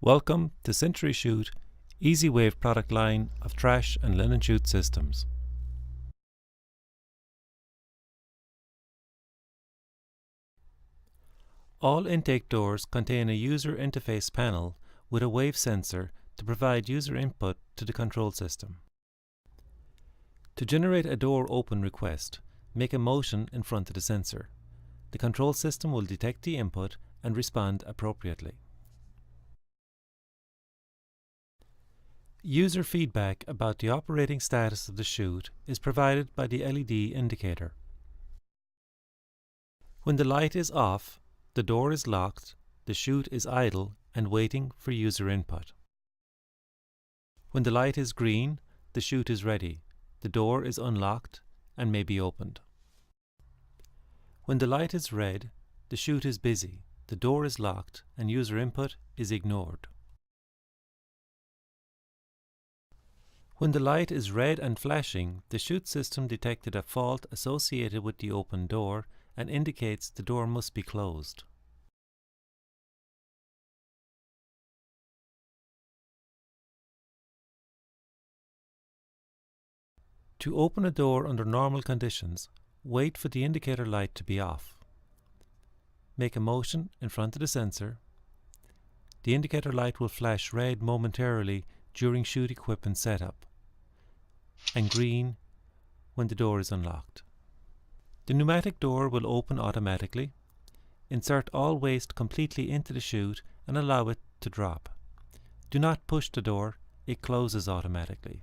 Welcome to Century Chute Easy Wave product line of trash and linen chute systems. All intake doors contain a user interface panel with a wave sensor to provide user input to the control system. To generate a door open request, make a motion in front of the sensor. The control system will detect the input and respond appropriately. User feedback about the operating status of the chute is provided by the LED indicator. When the light is off, the door is locked, the chute is idle and waiting for user input. When the light is green, the chute is ready, the door is unlocked and may be opened. When the light is red, the chute is busy, the door is locked and user input is ignored. When the light is red and flashing, the chute system detected a fault associated with the open door and indicates the door must be closed. To open a door under normal conditions, wait for the indicator light to be off. Make a motion in front of the sensor. The indicator light will flash red momentarily during chute equipment setup and green when the door is unlocked. The pneumatic door will open automatically. Insert all waste completely into the chute and allow it to drop. Do not push the door, it closes automatically.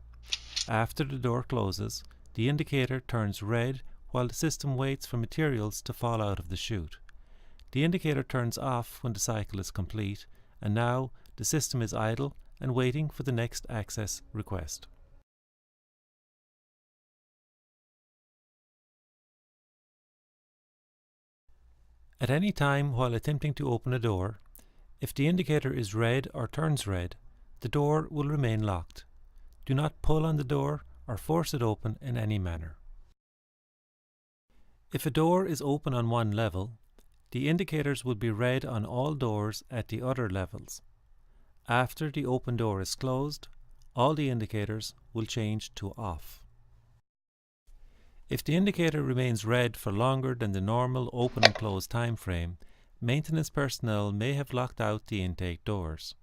After the door closes, the indicator turns red while the system waits for materials to fall out of the chute. The indicator turns off when the cycle is complete, and now the system is idle and waiting for the next access request. At any time while attempting to open a door, if the indicator is red or turns red, the door will remain locked. Do not pull on the door or force it open in any manner. If a door is open on one level, the indicators will be red on all doors at the other levels. After the open door is closed, all the indicators will change to off. If the indicator remains red for longer than the normal open and close time frame, maintenance personnel may have locked out the intake doors.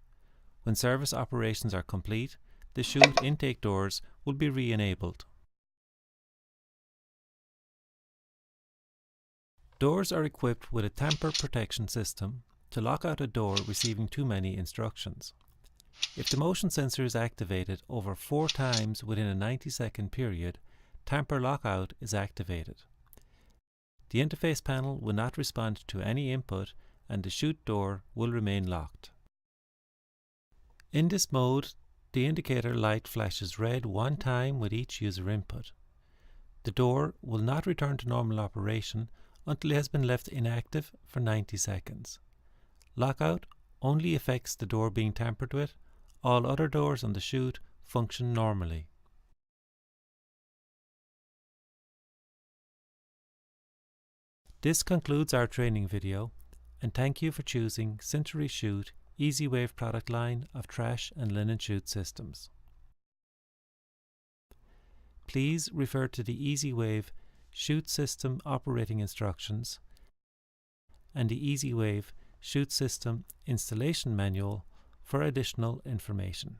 When service operations are complete, the chute intake doors will be re-enabled. Doors are equipped with a tamper protection system to lock out a door receiving too many instructions. If the motion sensor is activated over 4 times within a 90-second period, tamper lockout is activated. The interface panel will not respond to any input and the chute door will remain locked. In this mode, the indicator light flashes red 1 time with each user input. The door will not return to normal operation until it has been left inactive for 90 seconds. Lockout only affects the door being tampered with. All other doors on the chute function normally. This concludes our training video, and thank you for choosing Century Chute Easy Wave product line of trash and linen chute systems. Please refer to the Easy Wave chute system operating instructions and the Easy Wave chute system installation manual for additional information.